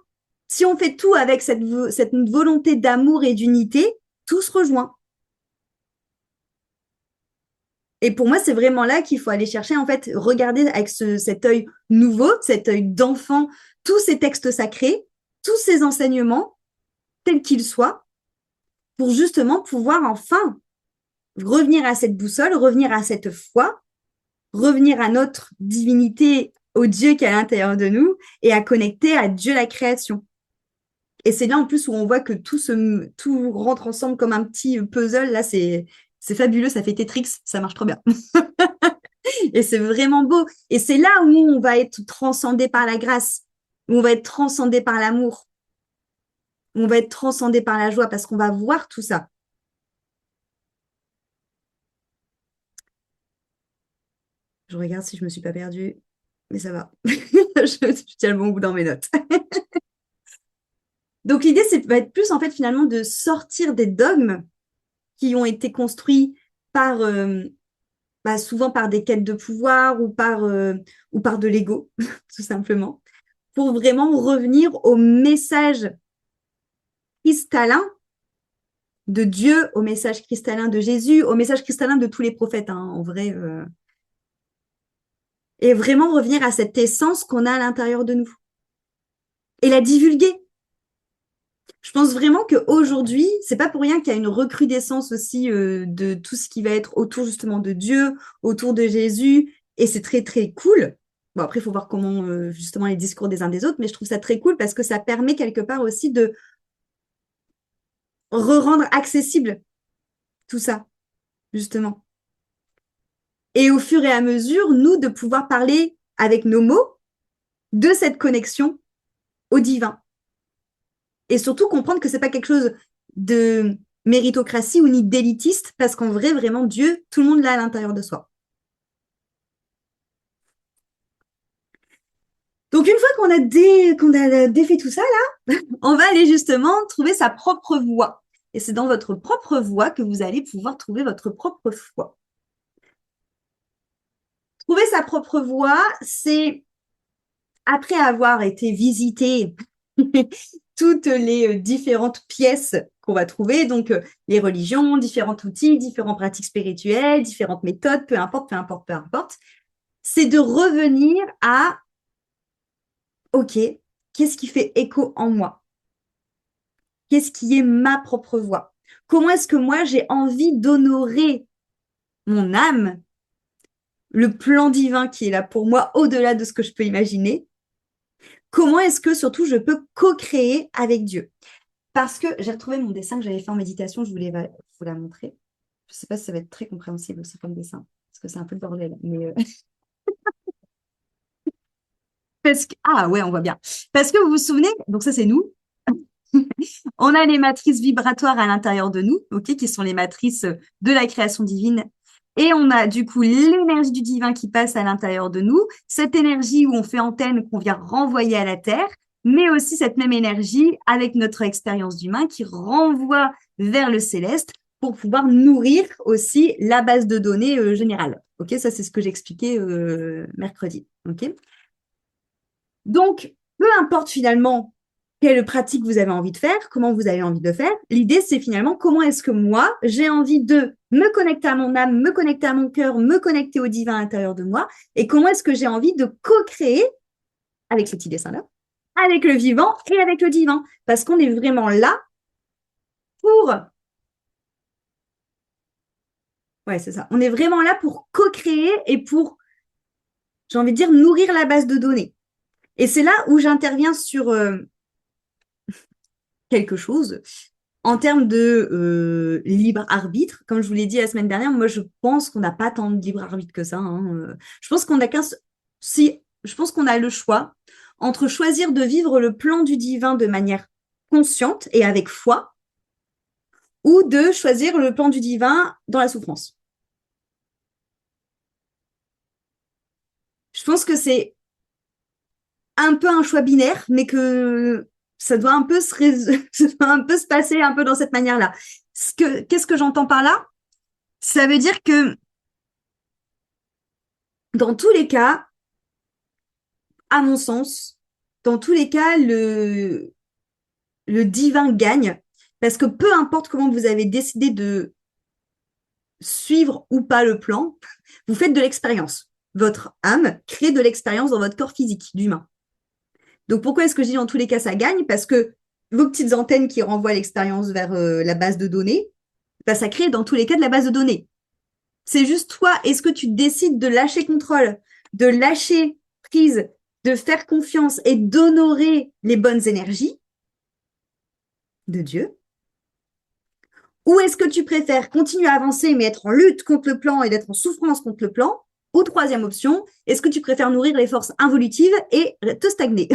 Si on fait tout avec cette volonté d'amour et d'unité, tout se rejoint. Et pour moi, c'est vraiment là qu'il faut aller chercher, en fait, regarder avec cet œil nouveau, cet œil d'enfant, tous ces textes sacrés, tous ces enseignements, tels qu'ils soient, pour justement pouvoir enfin revenir à cette boussole, revenir à cette foi, revenir à notre divinité, au Dieu qui est à l'intérieur de nous, et à connecter à Dieu la création. Et c'est là en plus où on voit que tout rentre ensemble comme un petit puzzle. Là, c'est fabuleux, ça fait Tetris, ça marche trop bien. Et c'est vraiment beau. Et c'est là où on va être transcendé par la grâce, où on va être transcendé par l'amour, où on va être transcendé par la joie, parce qu'on va voir tout ça. Je regarde si je me suis pas perdue, mais ça va. Je tiens le bon bout dans mes notes. Donc l'idée, va être plus en fait finalement de sortir des dogmes qui ont été construits par souvent par des quêtes de pouvoir ou par de l'ego, tout simplement, pour vraiment revenir au message cristallin de Dieu, au message cristallin de Jésus, au message cristallin de tous les prophètes, hein, en vrai. Et vraiment revenir à cette essence qu'on a à l'intérieur de nous. Et la divulguer. Je pense vraiment qu'aujourd'hui, c'est pas pour rien qu'il y a une recrudescence aussi de tout ce qui va être autour justement de Dieu, autour de Jésus, et c'est très très cool. Bon, après, il faut voir comment justement les discours des uns des autres, mais je trouve ça très cool parce que ça permet quelque part aussi de re-rendre accessible tout ça, justement. Et au fur et à mesure, nous, de pouvoir parler avec nos mots de cette connexion au divin. Et surtout comprendre que c'est pas quelque chose de méritocratie ou ni d'élitiste, parce qu'en vrai, vraiment, Dieu, tout le monde l'a à l'intérieur de soi. Donc, une fois qu'on a défait tout ça, là, on va aller justement trouver sa propre voie. Et c'est dans votre propre voie que vous allez pouvoir trouver votre propre foi. Trouver sa propre voie, c'est après avoir été visité toutes les différentes pièces qu'on va trouver, donc les religions, différents outils, différentes pratiques spirituelles, différentes méthodes, peu importe, c'est de revenir à, OK, qu'est-ce qui fait écho en moi? Qu'est-ce qui est ma propre voix? Comment est-ce que moi, j'ai envie d'honorer mon âme, le plan divin qui est là pour moi, au-delà de ce que je peux imaginer? Comment est-ce que surtout je peux co-créer avec Dieu? Parce que j'ai retrouvé mon dessin que j'avais fait en méditation, je voulais vous la montrer. Je ne sais pas si ça va être très compréhensible aussi comme dessin, parce que c'est un peu le bordel. Mais ah ouais, on voit bien. Parce que vous vous souvenez, donc ça c'est nous. On a les matrices vibratoires à l'intérieur de nous, ok, qui sont les matrices de la création divine. Et on a du coup l'énergie du divin qui passe à l'intérieur de nous, cette énergie où on fait antenne qu'on vient renvoyer à la Terre, mais aussi cette même énergie avec notre expérience d'humain qui renvoie vers le céleste pour pouvoir nourrir aussi la base de données générale. Ok, ça c'est ce que j'expliquais mercredi. Ok. Donc, peu importe finalement quelle pratique vous avez envie de faire, comment vous avez envie de faire, l'idée c'est finalement comment est-ce que moi, j'ai envie de me connecter à mon âme, me connecter à mon cœur, me connecter au divin à l'intérieur de moi, et comment est-ce que j'ai envie de co-créer avec ce petit dessin-là, avec le vivant et avec le divin. Parce qu'on est vraiment là pour... Ouais, c'est ça. On est vraiment là pour co-créer et pour, j'ai envie de dire, nourrir la base de données. Et c'est là où j'interviens sur quelque chose en termes de libre arbitre. Comme je vous l'ai dit la semaine dernière, moi, je pense qu'on n'a pas tant de libre arbitre que ça. Hein. Je pense qu'on a si, je pense qu'on a le choix entre choisir de vivre le plan du divin de manière consciente et avec foi, ou de choisir le plan du divin dans la souffrance. Je pense que c'est un peu un choix binaire, mais que ça doit un peu ça doit un peu se passer un peu dans cette manière-là. Qu'est-ce que j'entends par là? Ça veut dire que dans tous les cas, à mon sens, dans tous les cas, le divin gagne, parce que peu importe comment vous avez décidé de suivre ou pas le plan, vous faites de l'expérience. Votre âme crée de l'expérience dans votre corps physique d'humain. Donc pourquoi est-ce que je dis dans tous les cas ça gagne? Parce que vos petites antennes qui renvoient l'expérience vers la base de données, bah, ça crée dans tous les cas de la base de données. C'est juste toi, est-ce que tu décides de lâcher contrôle, de lâcher prise, de faire confiance et d'honorer les bonnes énergies de Dieu? Ou est-ce que tu préfères continuer à avancer mais être en lutte contre le plan et d'être en souffrance contre le plan? Ou troisième option, est-ce que tu préfères nourrir les forces involutives et te stagner?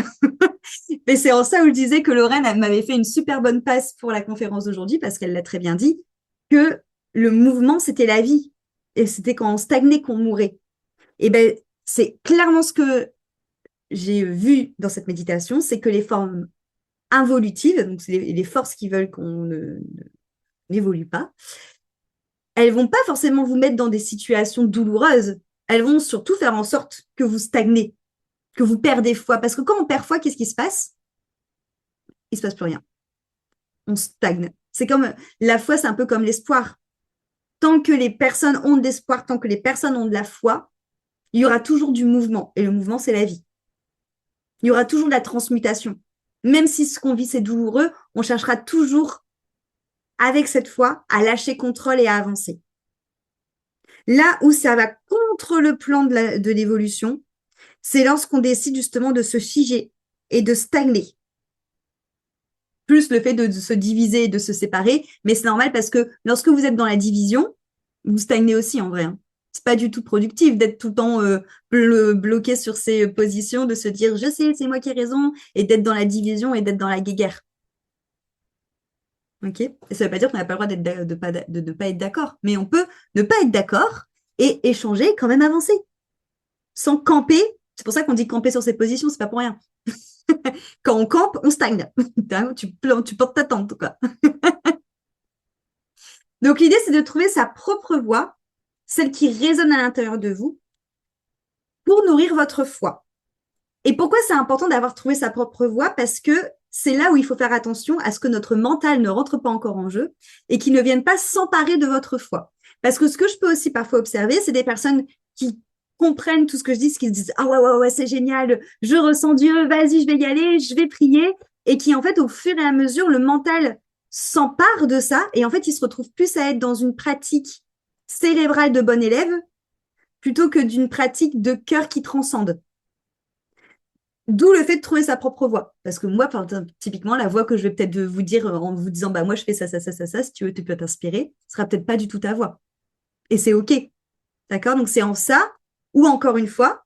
Et c'est en ça où je disais que Lorraine m'avait fait une super bonne passe pour la conférence d'aujourd'hui parce qu'elle l'a très bien dit, que le mouvement, c'était la vie. Et c'était quand on stagnait qu'on mourait. Et ben, c'est clairement ce que j'ai vu dans cette méditation, c'est que les formes involutives, donc c'est les forces qui veulent qu'on n'évolue pas, elles vont pas forcément vous mettre dans des situations douloureuses. Elles vont surtout faire en sorte que vous stagnez, que vous perdez foi. Parce que quand on perd foi, qu'est-ce qui se passe? Il se passe plus rien. On stagne. C'est comme la foi, c'est un peu comme l'espoir. Tant que les personnes ont de l'espoir, tant que les personnes ont de la foi, il y aura toujours du mouvement. Et le mouvement, c'est la vie. Il y aura toujours de la transmutation. Même si ce qu'on vit, c'est douloureux, on cherchera toujours, avec cette foi, à lâcher contrôle et à avancer. Là où ça va contre le plan de l'évolution, c'est lorsqu'on décide justement de se figer et de stagner. Plus le fait de se diviser et de se séparer, mais c'est normal parce que lorsque vous êtes dans la division, vous stagnez aussi en vrai. Hein. C'est pas du tout productif d'être tout le temps bloqué sur ses positions, de se dire je sais, c'est moi qui ai raison, et d'être dans la division et d'être dans la guéguerre. Ok. Et ça veut pas dire qu'on n'a pas le droit de ne pas être d'accord, mais on peut ne pas être d'accord et échanger, quand même avancer, sans camper. C'est pour ça qu'on dit camper sur ses positions, c'est pas pour rien. Quand on campe, on stagne. Tu portes ta tente, quoi. Donc l'idée, c'est de trouver sa propre voie, celle qui résonne à l'intérieur de vous, pour nourrir votre foi. Et pourquoi c'est important d'avoir trouvé sa propre voie? Parce que c'est là où il faut faire attention à ce que notre mental ne rentre pas encore en jeu et qu'il ne vienne pas s'emparer de votre foi. Parce que ce que je peux aussi parfois observer, c'est des personnes qui comprennent tout ce que je dis, qui se disent ah ouais, ouais, ouais, c'est génial, je ressens Dieu, vas-y, je vais y aller, je vais prier, et qui en fait, au fur et à mesure, le mental s'empare de ça, et en fait, il se retrouve plus à être dans une pratique cérébrale de bon élève plutôt que d'une pratique de cœur qui transcende. D'où le fait de trouver sa propre voie. Parce que moi, typiquement, la voie que je vais peut-être vous dire en vous disant, bah moi, je fais ça, ça, ça, ça, ça, si tu veux, tu peux t'inspirer, ce sera peut-être pas du tout ta voie. Et c'est OK. D'accord? Donc, c'est en ça, ou encore une fois,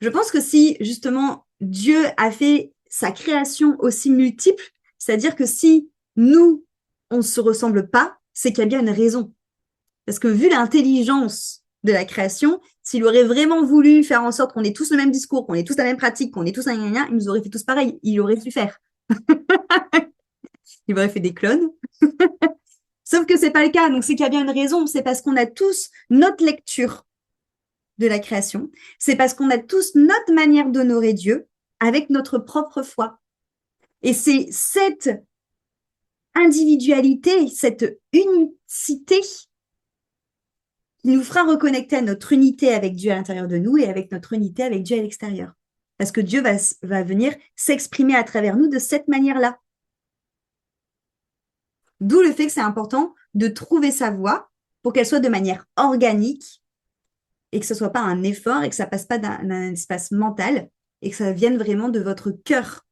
je pense que si, justement, Dieu a fait sa création aussi multiple, c'est-à-dire que si nous, on ne se ressemble pas, c'est qu'il y a bien une raison. Parce que vu l'intelligence de la création, s'il aurait vraiment voulu faire en sorte qu'on ait tous le même discours, qu'on ait tous la même pratique, qu'on ait tous un gna, il nous aurait fait tous pareil. Il aurait pu faire. Il aurait fait des clones. Sauf que c'est pas le cas, donc c'est qu'il y a bien une raison, c'est parce qu'on a tous notre lecture de la création, c'est parce qu'on a tous notre manière d'honorer Dieu avec notre propre foi. Et c'est cette individualité, cette unicité qui nous fera reconnecter à notre unité avec Dieu à l'intérieur de nous et avec notre unité avec Dieu à l'extérieur. Parce que Dieu va venir s'exprimer à travers nous de cette manière-là. D'où le fait que c'est important de trouver sa voie pour qu'elle soit de manière organique et que ce ne soit pas un effort et que ça passe pas d'un espace mental et que ça vienne vraiment de votre cœur.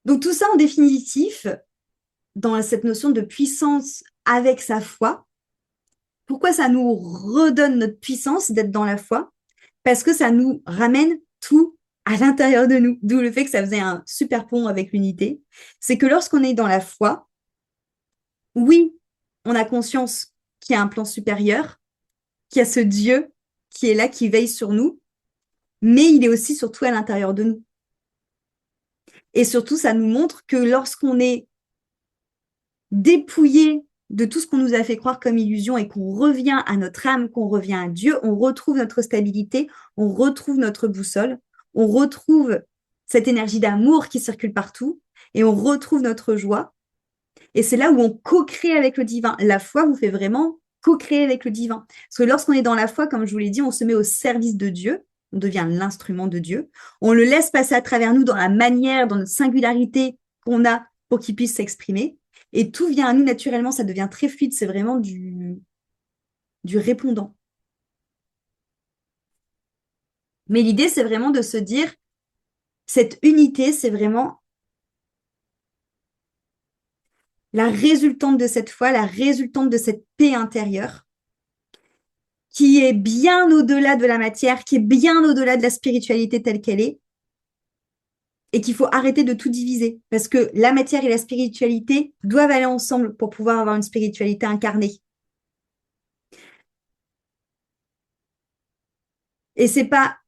Donc tout ça en définitif, dans cette notion de puissance avec sa foi, pourquoi ça nous redonne notre puissance d'être dans la foi? Parce que ça nous ramène tout à l'intérieur de nous. D'où le fait que ça faisait un super pont avec l'unité. C'est que lorsqu'on est dans la foi, oui, on a conscience qu'il y a un plan supérieur, qu'il y a ce Dieu qui est là, qui veille sur nous, mais il est aussi surtout à l'intérieur de nous. Et surtout, ça nous montre que lorsqu'on est dépouillé de tout ce qu'on nous a fait croire comme illusion et qu'on revient à notre âme, qu'on revient à Dieu, on retrouve notre stabilité, on retrouve notre boussole, on retrouve cette énergie d'amour qui circule partout et on retrouve notre joie. Et c'est là où on co-crée avec le divin. La foi vous fait vraiment co-créer avec le divin. Parce que lorsqu'on est dans la foi, comme je vous l'ai dit, on se met au service de Dieu, on devient l'instrument de Dieu, on le laisse passer à travers nous dans la manière, dans notre singularité qu'on a pour qu'il puisse s'exprimer. Et tout vient à nous naturellement, ça devient très fluide, c'est vraiment du répondant. Mais l'idée, c'est vraiment de se dire, cette unité, c'est vraiment la résultante de cette foi, la résultante de cette paix intérieure, qui est bien au-delà de la matière, qui est bien au-delà de la spiritualité telle qu'elle est, et qu'il faut arrêter de tout diviser, parce que la matière et la spiritualité doivent aller ensemble pour pouvoir avoir une spiritualité incarnée. Et c'est pas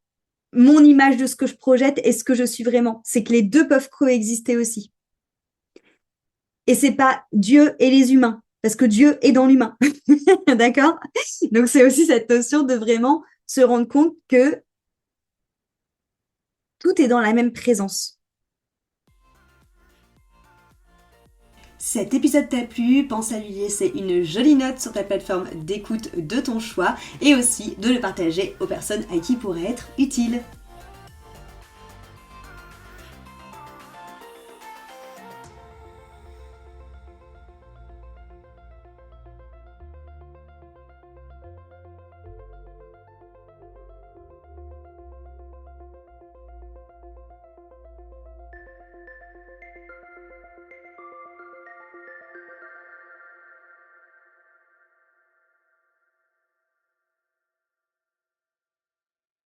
mon image de ce que je projette et ce que je suis vraiment. C'est que les deux peuvent coexister aussi. Et c'est pas Dieu et les humains, parce que Dieu est dans l'humain. D'accord? Donc c'est aussi cette notion de vraiment se rendre compte que tout est dans la même présence. Cet épisode t'a plu, pense à lui laisser une jolie note sur ta plateforme d'écoute de ton choix et aussi de le partager aux personnes à qui il pourrait être utile.